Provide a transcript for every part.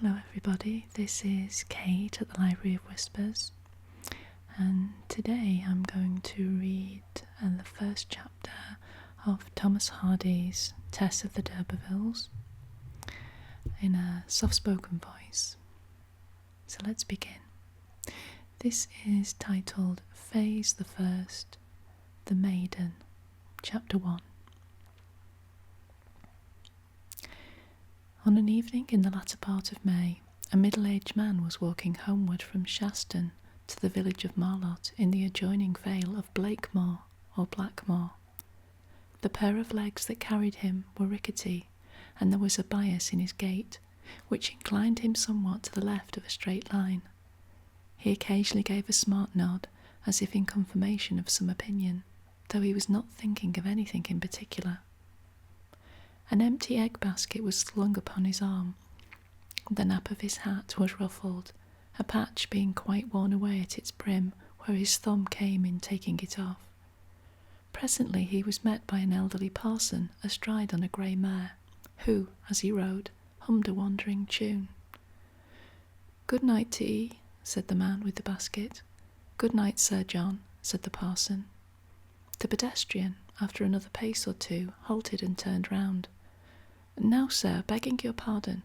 Hello everybody, this is Kate at the Library of Whispers, and today I'm going to read the first chapter of Thomas Hardy's Tess of the D'Urbervilles in a soft-spoken voice. So let's begin. This is titled Phase the First, The Maiden, Chapter 1. On an evening in the latter part of May, a middle-aged man was walking homeward from Shaston to the village of Marlott in the adjoining vale of Blakemore or Blackmore. The pair of legs that carried him were rickety, and there was a bias in his gait, which inclined him somewhat to the left of a straight line. He occasionally gave a smart nod, as if in confirmation of some opinion, though he was not thinking of anything in particular. An empty egg basket was slung upon his arm. The nap of his hat was ruffled, a patch being quite worn away at its brim where his thumb came in taking it off. Presently he was met by an elderly parson astride on a grey mare, who, as he rode, hummed a wandering tune. "Good night to 'ee," said the man with the basket. "Good night, Sir John," said the parson. The pedestrian, after another pace or two, halted and turned round. "Now, sir, begging your pardon,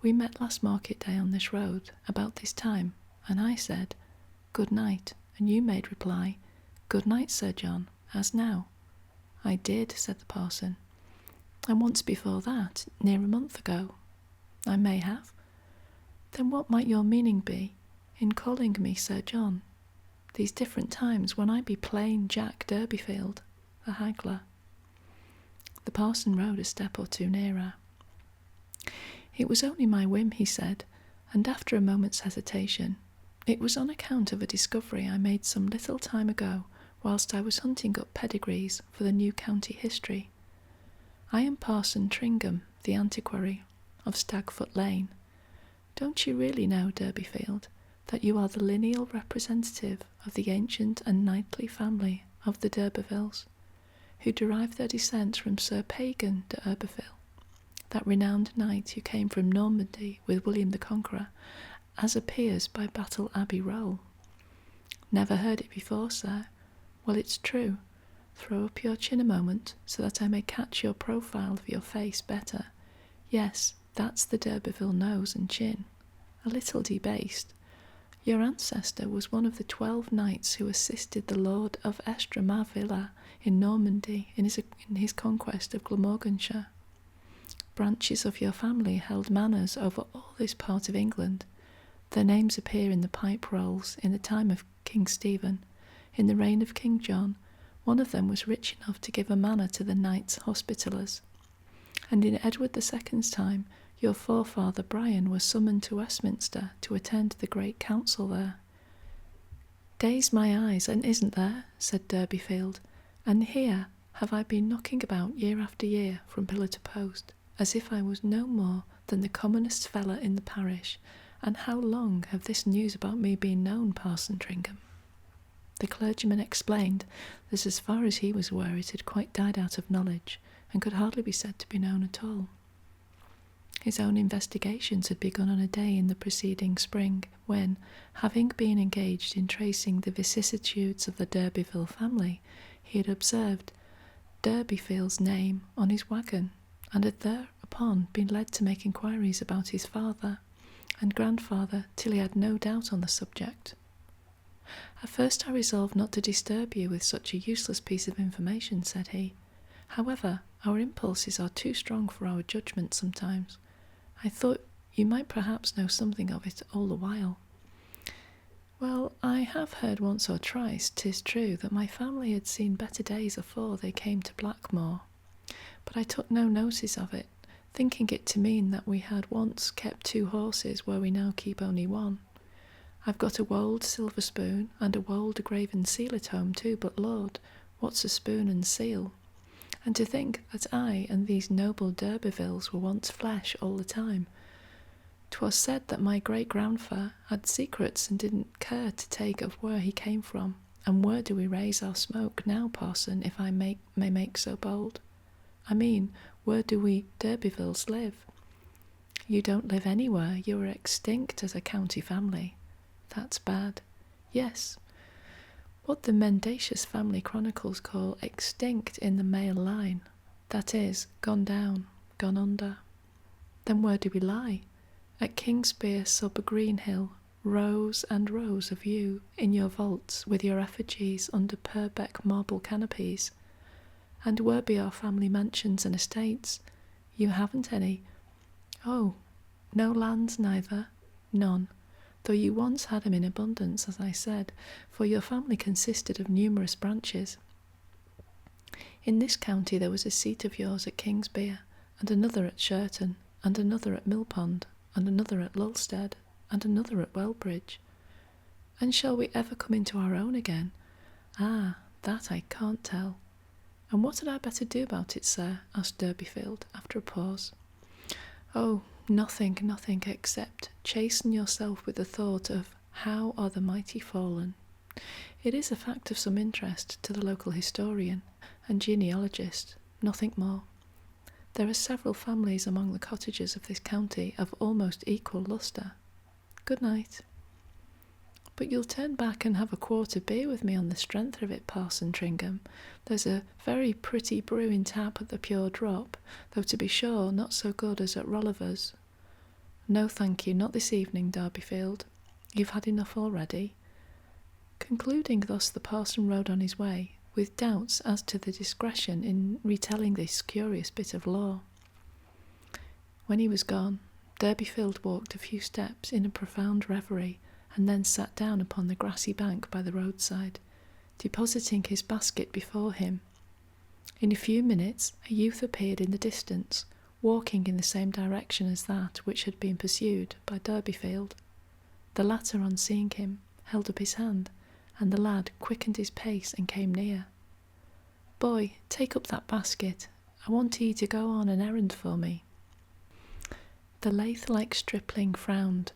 we met last market day on this road, about this time, and I said, 'Good night,' and you made reply, 'Good night, Sir John,' as now." "I did," said the parson. "And once before that, near a month ago." "I may have." "Then what might your meaning be, in calling me Sir John, these different times, when I be plain Jack Durbeyfield, the haggler?" The parson rode a step or two nearer. "It was only my whim," he said, and after a moment's hesitation, "it was on account of a discovery I made some little time ago whilst I was hunting up pedigrees for the new county history. I am Parson Tringham, the antiquary, of Stagfoot Lane. Don't you really know, Durbeyfield, that you are the lineal representative of the ancient and knightly family of the D'Urbervilles, who derive their descent from Sir Pagan d'Urberville, that renowned knight who came from Normandy with William the Conqueror, as appears by Battle Abbey Roll? Never heard it before, sir? Well, it's true. Throw up your chin a moment, so that I may catch your profile of your face better. Yes, that's the D'Urberville nose and chin. A little debased. Your ancestor was one of the 12 knights who assisted the Lord of Estremadvilla in Normandy in his conquest of Glamorganshire. Branches of your family held manors over all this part of England. Their names appear in the pipe rolls in the time of King Stephen. In the reign of King John, one of them was rich enough to give a manor to the Knights Hospitallers. And in Edward II's time, your forefather Brian was summoned to Westminster to attend the great council there." "Daze my eyes, and isn't there?" said Durbeyfield. "And here have I been knocking about year after year from pillar to post, as if I was no more than the commonest feller in the parish, and how long have this news about me been known, Parson Tringham?" The clergyman explained that as far as he was aware it had quite died out of knowledge, and could hardly be said to be known at all. His own investigations had begun on a day in the preceding spring, when, having been engaged in tracing the vicissitudes of the D'Urberville family, he had observed Durbeyfield's name on his waggon, and had thereupon been led to make inquiries about his father and grandfather till he had no doubt on the subject. "At first I resolved not to disturb you with such a useless piece of information," said he. "However, our impulses are too strong for our judgment sometimes. I thought you might perhaps know something of it all the while." "Well, I have heard once or twice, 'tis true, that my family had seen better days afore they came to Blackmore, but I took no notice of it, thinking it to mean that we had once kept 2 horses where we now keep only 1. I've got a wold silver spoon and a wold graven seal at home too, but Lord, what's a spoon and seal? And to think that I and these noble D'Urbervilles were once flesh all the time. 'Twas said that my great-grandfather had secrets and didn't care to take of where he came from. And where do we raise our smoke now, parson, if I may make so bold? I mean, where do we D'Urbervilles live?" You don't live anywhere. You are extinct as a county family. That's bad. Yes. What the mendacious family chronicles call extinct in the male line. That is, gone down, gone under. Then where do we lie? At Kingsbere sub Greenhill, rows and rows of you in your vaults with your effigies under Purbeck marble canopies. And where be our family mansions and estates? You haven't any. Oh, no lands neither? None, though you once had 'em in abundance, as I said, for your family consisted of numerous branches. In this county there was a seat of yours at Kingsbere, and another at Sherton, and another at Millpond, and another at Lulstead, and another at Wellbridge. And shall we ever come into our own again? Ah, that I can't tell. And what had I better do about it, sir? Asked Durbeyfield, after a pause. Oh, nothing, except chasten yourself with the thought of how are the mighty fallen. It is a fact of some interest to the local historian and genealogist, nothing more. There are several families among the cottagers of this county of almost equal lustre. Good night. But you'll turn back and have a quart of beer with me on the strength of it, Parson Tringham. There's a very pretty brewing tap at the Pure Drop, though to be sure not so good as at Rolliver's. No, thank you, not this evening, Durbeyfield. You've had enough already. Concluding thus, the parson rode on his way, with doubts as to the discretion in retelling this curious bit of law. When he was gone, Durbeyfield walked a few steps in a profound reverie, and then sat down upon the grassy bank by the roadside, depositing his basket before him. In a few minutes a youth appeared in the distance, walking in the same direction as that which had been pursued by Durbeyfield. The latter, on seeing him, held up his hand, and the lad quickened his pace and came near. "Boy, take up that basket. I want ye to go on an errand for me." The lathe-like stripling frowned.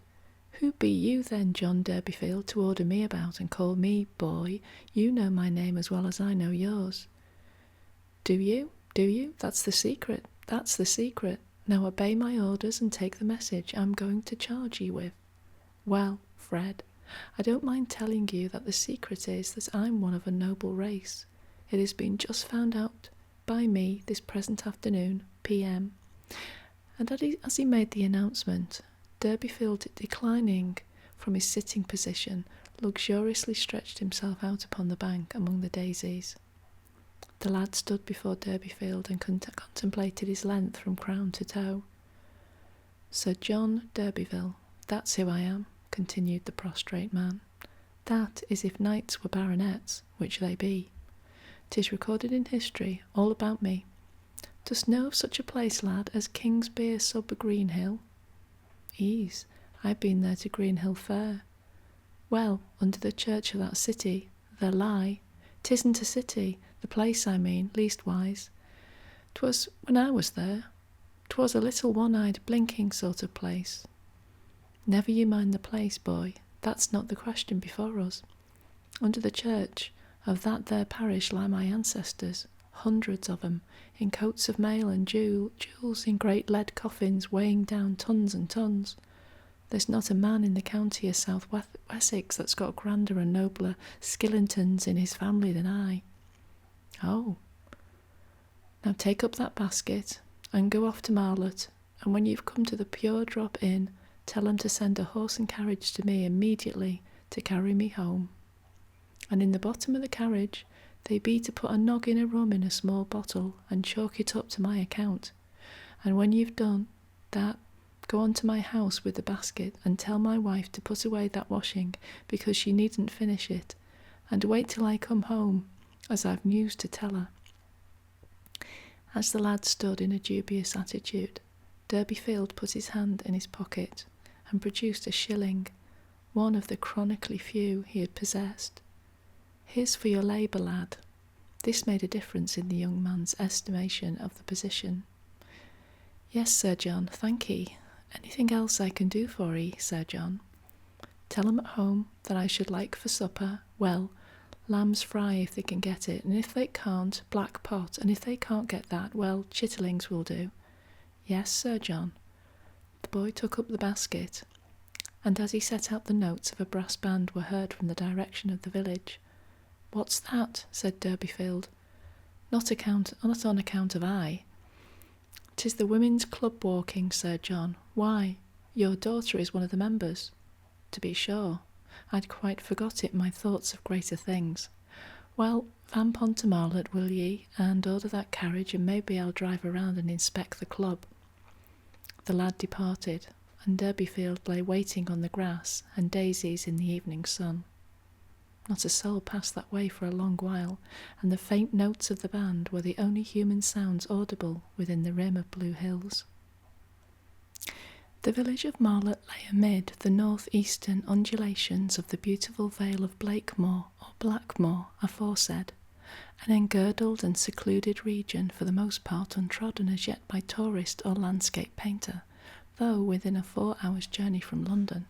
"Who be you then, John Durbeyfield, to order me about and call me boy? You know my name as well as I know yours." Do you? That's the secret. Now obey my orders and take the message I'm going to charge ye with. Well, Fred, I don't mind telling you that the secret is that I'm one of a noble race. It has been just found out by me this present afternoon, p.m. And as he made the announcement, Durbeyfield, declining from his sitting position, luxuriously stretched himself out upon the bank among the daisies. The lad stood before Durbeyfield and contemplated his length from crown to toe. "Sir John d'Urberville, that's who I am," continued the prostrate man. "That is if knights were baronets, which they be. 'Tis recorded in history all about me. Dost know of such a place, lad, as Kingsbere sub Greenhill?" "Ease, I've been there to Greenhill Fair." "Well, under the church of that city, there lie. 'Tisn't a city, the place I mean, leastwise. 'Twas when I was there. 'Twas a little one-eyed, blinking sort of place." "Never you mind the place, boy. That's not the question before us. Under the church of that there parish lie my ancestors, hundreds of 'em, in coats of mail and jewels in great lead coffins weighing down tons and tons. There's not a man in the county of South Wessex that's got grander and nobler skillingtons in his family than I." "Oh. Now take up that basket and go off to Marlott, and when you've come to the Pure Drop Inn, tell 'em to send a horse and carriage to me immediately to carry me home. And in the bottom of the carriage they be to put a noggin of rum in a small bottle and chalk it up to my account. And when you've done that, go on to my house with the basket and tell my wife to put away that washing because she needn't finish it, and wait till I come home, as I've news to tell her." As the lad stood in a dubious attitude, Durbeyfield put his hand in his pocket and produced a shilling, one of the chronically few he had possessed. "Here's for your labour, lad." This made a difference in the young man's estimation of the position. "Yes, Sir John, thank ye. Anything else I can do for ye, Sir John?" "Tell 'em at home that I should like for supper, well, lamb's fry if they can get it, and if they can't, black pot, and if they can't get that, well, chitterlings will do." "Yes, Sir John." The old boy took up the basket, and as he set out the notes of a brass band were heard from the direction of the village. "What's that?" said Durbeyfield. Not on account of I. "'Tis the women's club walking, Sir John. Why, your daughter is one of the members." "To be sure. I'd quite forgot it, my thoughts of greater things. Well, vamp on to Marlott, will ye, and order that carriage, and maybe I'll drive around and inspect the club." The lad departed, and Durbeyfield lay waiting on the grass and daisies in the evening sun. Not a soul passed that way for a long while, and the faint notes of the band were the only human sounds audible within the rim of blue hills. The village of Marlott lay amid the north-eastern undulations of the beautiful vale of Blakemore or Blackmore aforesaid, an engirdled and secluded region for the most part untrodden as yet by tourist or landscape painter, though within a 4 hours' journey from London.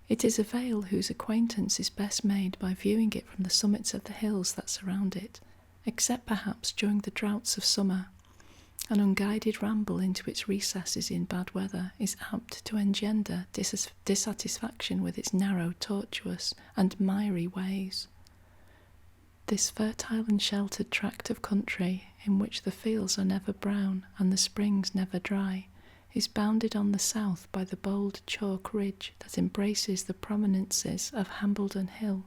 It is a vale whose acquaintance is best made by viewing it from the summits of the hills that surround it, except perhaps during the droughts of summer. An unguided ramble into its recesses in bad weather is apt to engender dissatisfaction with its narrow, tortuous, and miry ways. This fertile and sheltered tract of country, in which the fields are never brown and the springs never dry, is bounded on the south by the bold chalk ridge that embraces the prominences of Hambledon Hill,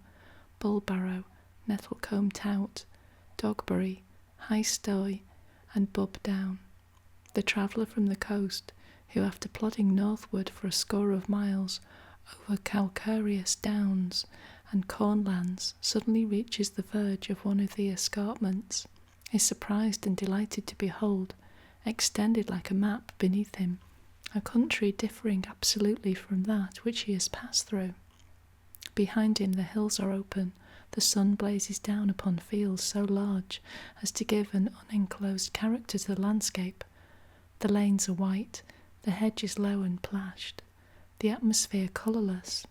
Bulbarrow, Nettlecombe Tout, Dogbury, High Stoy, and Bub Down. The traveller from the coast, who after plodding northward for a score of miles over calcareous downs and cornlands suddenly reaches the verge of one of the escarpments, is surprised and delighted to behold, extended like a map beneath him, a country differing absolutely from that which he has passed through. Behind him the hills are open, the sun blazes down upon fields so large as to give an unenclosed character to the landscape. The lanes are white, the hedges low and plashed, the atmosphere colourless.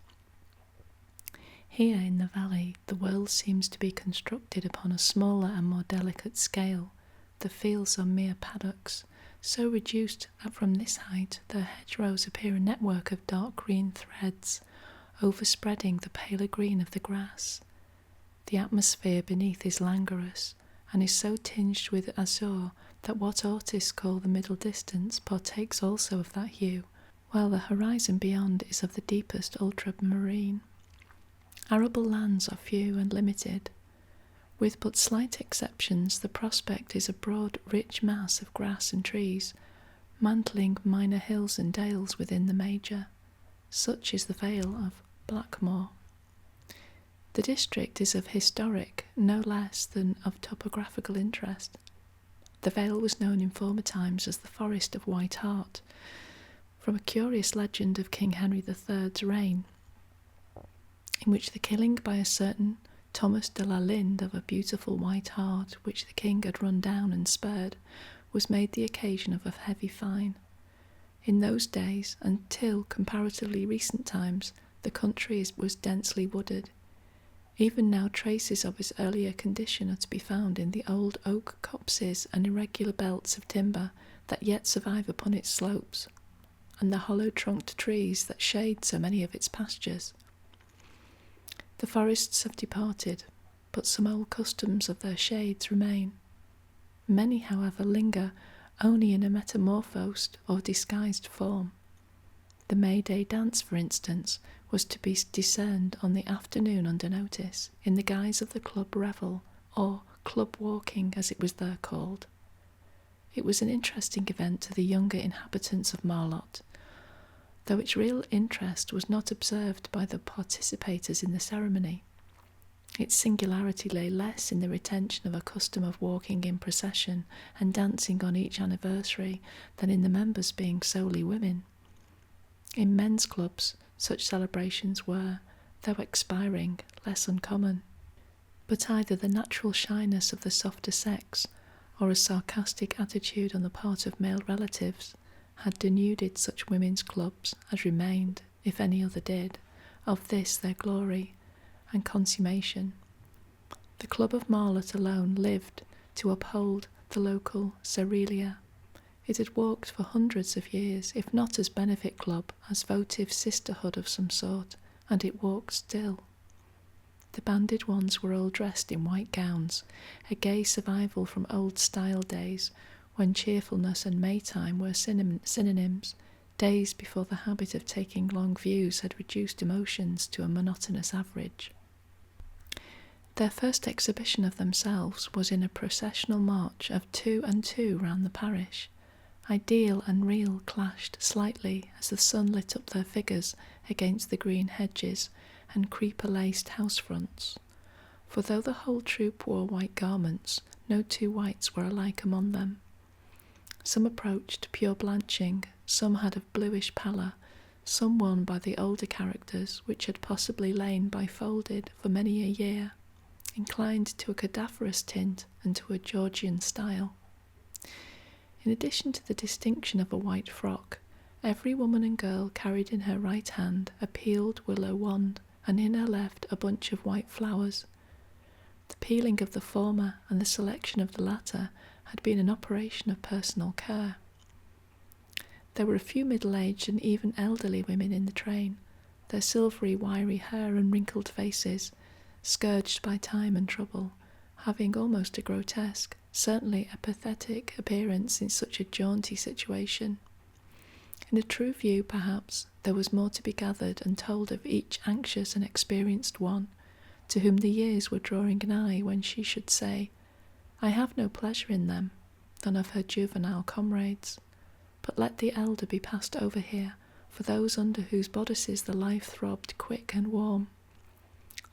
Here in the valley the world seems to be constructed upon a smaller and more delicate scale. The fields are mere paddocks, so reduced that from this height their hedgerows appear a network of dark green threads, overspreading the paler green of the grass. The atmosphere beneath is languorous, and is so tinged with azure that what artists call the middle distance partakes also of that hue, while the horizon beyond is of the deepest ultramarine. Arable lands are few and limited. With but slight exceptions, the prospect is a broad, rich mass of grass and trees, mantling minor hills and dales within the major. Such is the Vale of Blackmore. The district is of historic, no less than of topographical interest. The vale was known in former times as the Forest of White Hart, from a curious legend of King Henry III's reign, in which the killing by a certain Thomas de la Linde of a beautiful white hart which the king had run down and spared, was made the occasion of a heavy fine. In those days, until comparatively recent times, the country was densely wooded. Even now traces of its earlier condition are to be found in the old oak copses and irregular belts of timber that yet survive upon its slopes, and the hollow-trunked trees that shade so many of its pastures. The forests have departed, but some old customs of their shades remain. Many, however, linger only in a metamorphosed or disguised form. The May Day dance, for instance, was to be discerned on the afternoon under notice, in the guise of the club revel, or club walking as it was there called. It was an interesting event to the younger inhabitants of Marlott, though its real interest was not observed by the participators in the ceremony. Its singularity lay less in the retention of a custom of walking in procession and dancing on each anniversary than in the members being solely women. In men's clubs, such celebrations were, though expiring, less uncommon. But either the natural shyness of the softer sex, or a sarcastic attitude on the part of male relatives, had denuded such women's clubs as remained, if any other did, of this their glory and consummation. The Club of Marlott alone lived to uphold the local Cerealia. It had walked for hundreds of years, if not as benefit club, as votive sisterhood of some sort, and it walked still. The banded ones were all dressed in white gowns, a gay survival from old-style days, when cheerfulness and Maytime were synonyms, days before the habit of taking long views had reduced emotions to a monotonous average. Their first exhibition of themselves was in a processional march of 2 and 2 round the parish. Ideal and real clashed slightly as the sun lit up their figures against the green hedges and creeper-laced house fronts. For though the whole troop wore white garments, no two whites were alike among them. Some approached pure blanching, some had a bluish pallor, some won by the older characters which had possibly lain bifolded for many a year, inclined to a cadaverous tint and to a Georgian style. In addition to the distinction of a white frock, every woman and girl carried in her right hand a peeled willow wand, and in her left a bunch of white flowers. The peeling of the former and the selection of the latter had been an operation of personal care. There were a few middle-aged and even elderly women in the train, their silvery wiry hair and wrinkled faces, scourged by time and trouble, having almost a grotesque, certainly a pathetic appearance in such a jaunty situation. In a true view, perhaps, there was more to be gathered and told of each anxious and experienced one, to whom the years were drawing nigh when she should say, "I have no pleasure in them," than of her juvenile comrades. But let the elder be passed over here, for those under whose bodices the life throbbed quick and warm.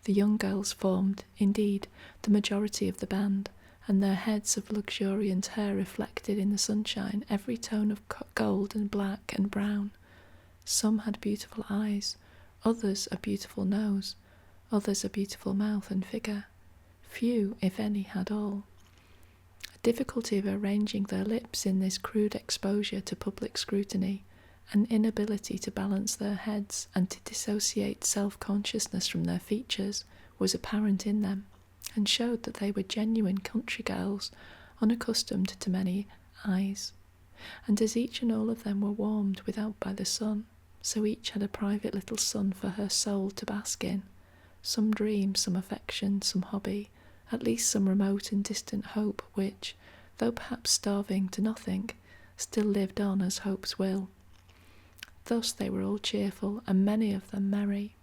The young girls formed, indeed, the majority of the band, and their heads of luxuriant hair reflected in the sunshine every tone of gold and black and brown. Some had beautiful eyes, others a beautiful nose, others a beautiful mouth and figure. Few, if any, had all. A difficulty of arranging their lips in this crude exposure to public scrutiny, an inability to balance their heads and to dissociate self-consciousness from their features, was apparent in them, and showed that they were genuine country girls, unaccustomed to many eyes. And as each and all of them were warmed without by the sun, so each had a private little sun for her soul to bask in, some dream, some affection, some hobby, at least some remote and distant hope which, though perhaps starving to nothing, still lived on as hopes will. Thus they were all cheerful, and many of them merry.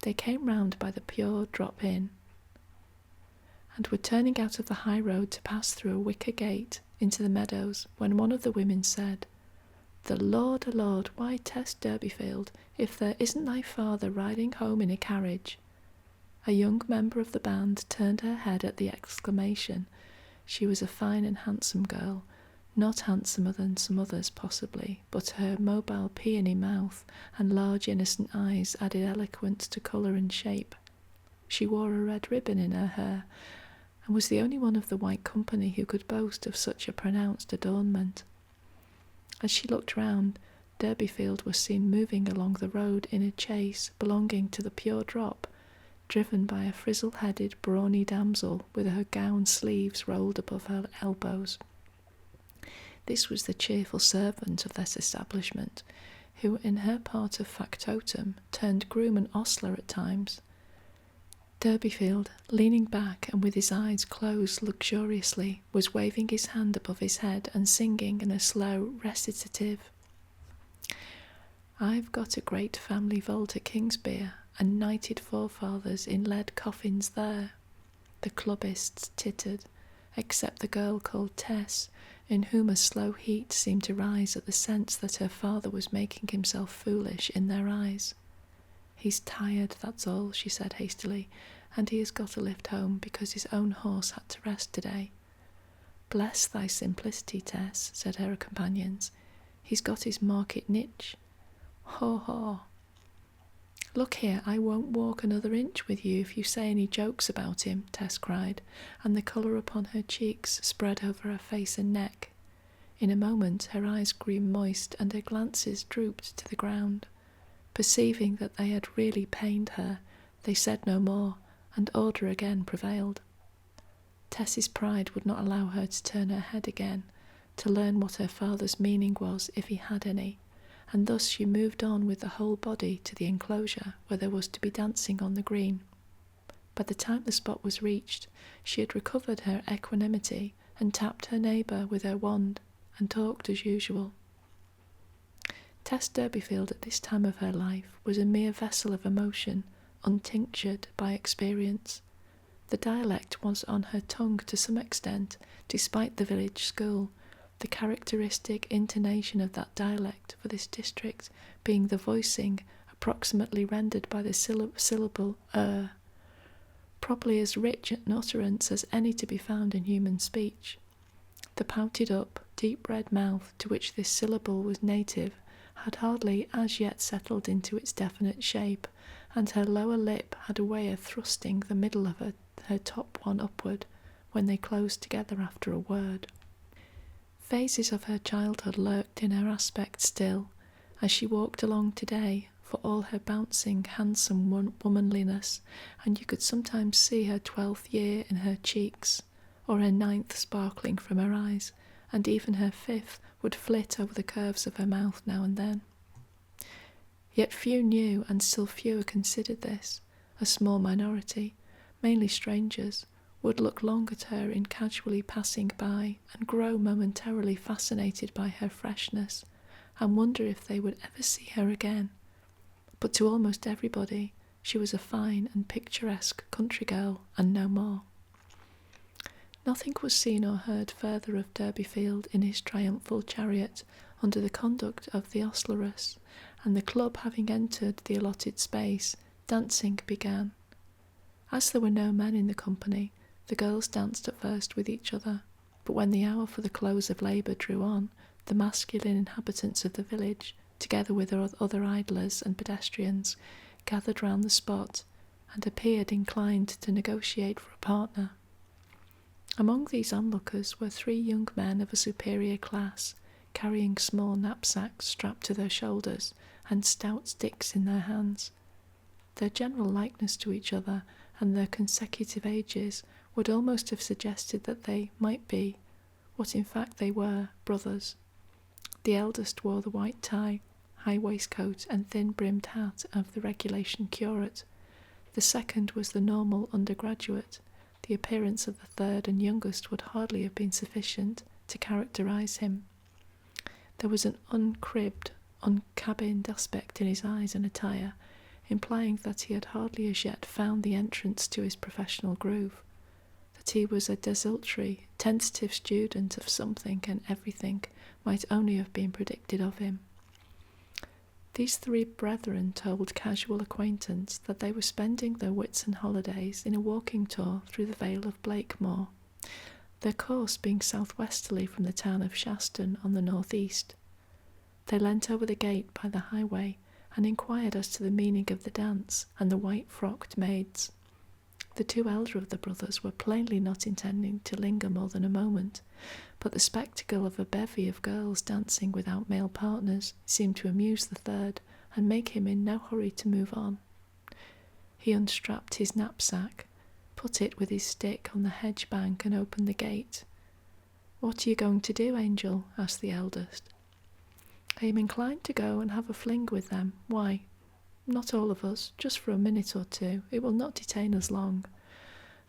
They came round by the pure drop-in, and were turning out of the high road to pass through a wicker gate into the meadows, when one of the women said, "The Lord, a Lord, why, Tess Durbeyfield, if there isn't thy father riding home in a carriage." A young member of the band turned her head at the exclamation. She was a fine and handsome girl, not handsomer than some others possibly, but her mobile peony mouth and large innocent eyes added eloquence to colour and shape. She wore a red ribbon in her hair, and was the only one of the white company who could boast of such a pronounced adornment. As she looked round, Durbeyfield was seen moving along the road in a chaise belonging to the Pure Drop, driven by a frizzle-headed, brawny damsel with her gown sleeves rolled above her elbows. This was the cheerful servant of this establishment, who, in her part of factotum, turned groom and ostler at times. Durbeyfield, leaning back and with his eyes closed luxuriously, was waving his hand above his head and singing in a slow recitative. "I've got a great family vault at Kingsbere, and knighted forefathers in lead coffins there." The clubbists tittered, except the girl called Tess, in whom a slow heat seemed to rise at the sense that her father was making himself foolish in their eyes. "He's tired, that's all," she said hastily, "and he has got a lift home because his own horse had to rest today." "Bless thy simplicity, Tess," said her companions. "He's got his market niche." "Haw, haw." "Look here, I won't walk another inch with you if you say any jokes about him," Tess cried, and the colour upon her cheeks spread over her face and neck. In a moment her eyes grew moist and her glances drooped to the ground. Perceiving that they had really pained her, they said no more, and order again prevailed. Tess's pride would not allow her to turn her head again, to learn what her father's meaning was, if he had any, and thus she moved on with the whole body to the enclosure where there was to be dancing on the green. By the time the spot was reached, she had recovered her equanimity and tapped her neighbour with her wand and talked as usual. Tess Durbeyfield at this time of her life was a mere vessel of emotion, untinctured by experience. The dialect was on her tongue to some extent, despite the village school, the characteristic intonation of that dialect for this district being the voicing approximately rendered by the syllable probably as rich an utterance as any to be found in human speech. The pouted up, deep red mouth to which this syllable was native had hardly as yet settled into its definite shape, and her lower lip had a way of thrusting the middle of her top one upward when they closed together after a word. Phases of her childhood lurked in her aspect still, as she walked along today, for all her bouncing, handsome womanliness, and you could sometimes see her 12th year in her cheeks, or her 9th sparkling from her eyes, and even her 5th would flit over the curves of her mouth now and then. Yet few knew, and still fewer considered this. A small minority, mainly strangers, would look long at her in casually passing by and grow momentarily fascinated by her freshness, and wonder if they would ever see her again. But to almost everybody, she was a fine and picturesque country girl, and no more. Nothing was seen or heard further of Durbeyfield in his triumphal chariot under the conduct of the ostleress, and the club having entered the allotted space, dancing began. As there were no men in the company, the girls danced at first with each other, but when the hour for the close of labour drew on, the masculine inhabitants of the village, together with other idlers and pedestrians, gathered round the spot, and appeared inclined to negotiate for a partner. Among these onlookers were 3 young men of a superior class, carrying small knapsacks strapped to their shoulders and stout sticks in their hands. Their general likeness to each other and their consecutive ages would almost have suggested that they might be, what in fact they were, brothers. The eldest wore the white tie, high waistcoat and thin-brimmed hat of the regulation curate. The second was the normal undergraduate. The appearance of the third and youngest would hardly have been sufficient to characterise him. There was an uncribbed, uncabined aspect in his eyes and attire, implying that he had hardly as yet found the entrance to his professional groove, that he was a desultory, tentative student of something and everything might only have been predicted of him. These 3 brethren told casual acquaintance that they were spending their Whitsun holidays in a walking tour through the Vale of Blakemore, their course being southwesterly from the town of Shaston on the northeast. They leant over the gate by the highway and inquired as to the meaning of the dance and the white-frocked maids. The 2 elder of the brothers were plainly not intending to linger more than a moment, but the spectacle of a bevy of girls dancing without male partners seemed to amuse the third and make him in no hurry to move on. He unstrapped his knapsack, put it with his stick on the hedge bank and opened the gate. "What are you going to do, Angel?" asked the eldest. "I am inclined to go and have a fling with them. Why? Not all of us, just for a minute or 2. It will not detain us long."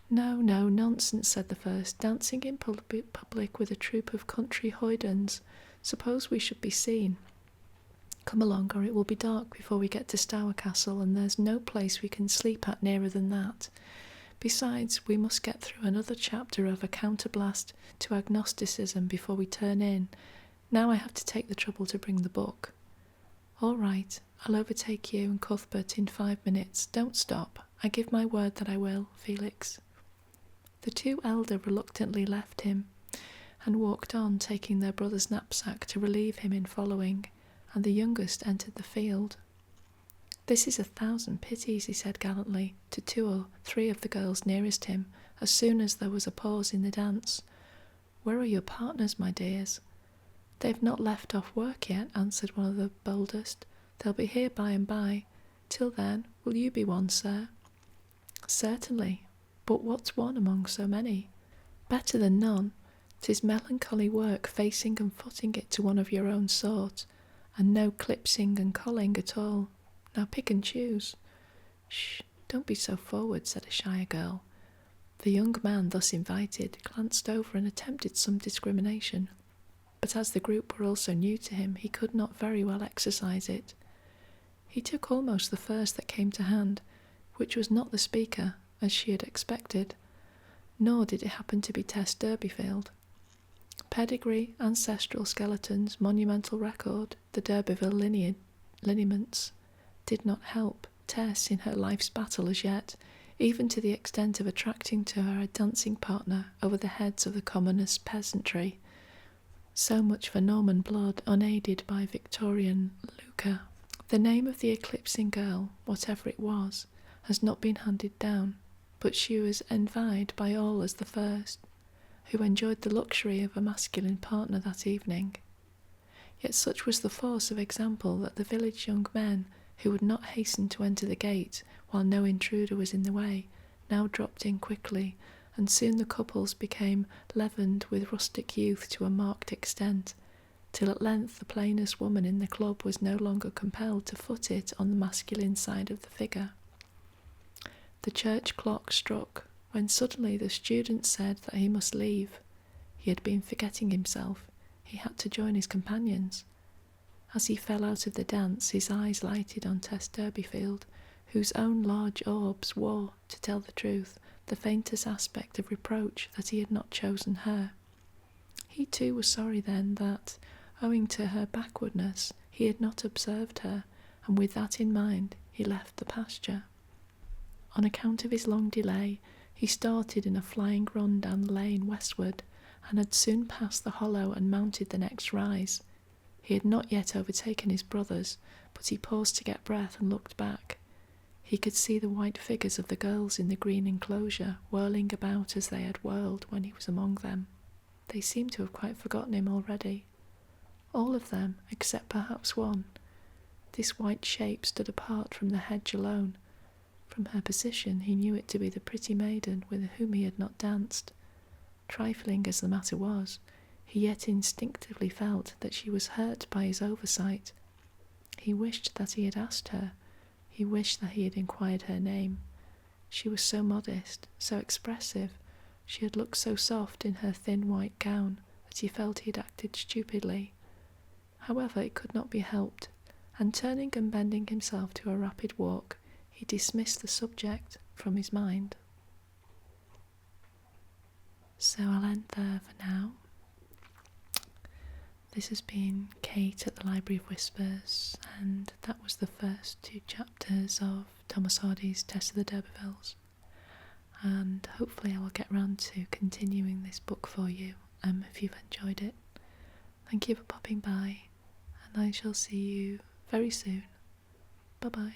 "No, nonsense," said the first. "Dancing in public with a troop of country hoydens. Suppose we should be seen? Come along, or it will be dark before we get to Stour Castle, and there's no place we can sleep at nearer than that. Besides, we must get through another chapter of a counterblast to agnosticism before we turn in. Now I have to take the trouble to bring the book." "All right, I'll overtake you and Cuthbert in 5 minutes. Don't stop. I give my word that I will, Felix." The 2 elder reluctantly left him, and walked on, taking their brother's knapsack to relieve him in following, and the youngest entered the field. "This is 1,000 pities," he said gallantly to 2 or 3 of the girls nearest him, as soon as there was a pause in the dance. "Where are your partners, my dears?" "They've not left off work yet," answered one of the boldest. "They'll be here by and by. Till then, will you be one, sir?" "Certainly. But what's one among so many?" "Better than none. 'Tis melancholy work facing and footing it to one of your own sort, and no clipsing and colling at all. Now pick and choose. Shh, don't be so forward, said a shyer girl. The young man, thus invited, glanced over and attempted some discrimination, but as the group were also new to him, he could not very well exercise it. He took almost the first that came to hand, which was not the speaker, as she had expected, nor did it happen to be Tess Durbeyfield. Pedigree, ancestral skeletons, monumental record, the D'Urberville lineaments did not help Tess in her life's battle as yet, even to the extent of attracting to her a dancing partner over the heads of the commonest peasantry. So much for Norman blood, unaided by Victorian lucre. The name of the eclipsing girl, whatever it was, has not been handed down, but she was envied by all as the first, who enjoyed the luxury of a masculine partner that evening. Yet such was the force of example that the village young men, who would not hasten to enter the gate while no intruder was in the way, now dropped in quickly, and soon the couples became leavened with rustic youth to a marked extent, till at length the plainest woman in the club was no longer compelled to foot it on the masculine side of the figure. The church clock struck, when suddenly the student said that he must leave. He had been forgetting himself. He had to join his companions. As he fell out of the dance, his eyes lighted on Tess Durbeyfield, whose own large orbs wore, to tell the truth, the faintest aspect of reproach that he had not chosen her. He too was sorry then that, owing to her backwardness, he had not observed her, and with that in mind he left the pasture. On account of his long delay, he started in a flying run down the lane westward, and had soon passed the hollow and mounted the next rise. He had not yet overtaken his brothers, but he paused to get breath and looked back. He could see the white figures of the girls in the green enclosure whirling about as they had whirled when he was among them. They seemed to have quite forgotten him already. All of them, except perhaps one. This white shape stood apart from the hedge alone. From her position he knew it to be the pretty maiden with whom he had not danced. Trifling as the matter was, he yet instinctively felt that she was hurt by his oversight. He wished that he had asked her. He wished that he had inquired her name. She was so modest, so expressive, she had looked so soft in her thin white gown, that he felt he had acted stupidly. However, it could not be helped, and turning and bending himself to a rapid walk, he dismissed the subject from his mind. So I'll end there for now. This has been Kate at the Library of Whispers, and that was the first 2 chapters of Thomas Hardy's Tess of the D'Urbervilles. And hopefully I will get round to continuing this book for you, if you've enjoyed it. Thank you for popping by, and I shall see you very soon. Bye bye.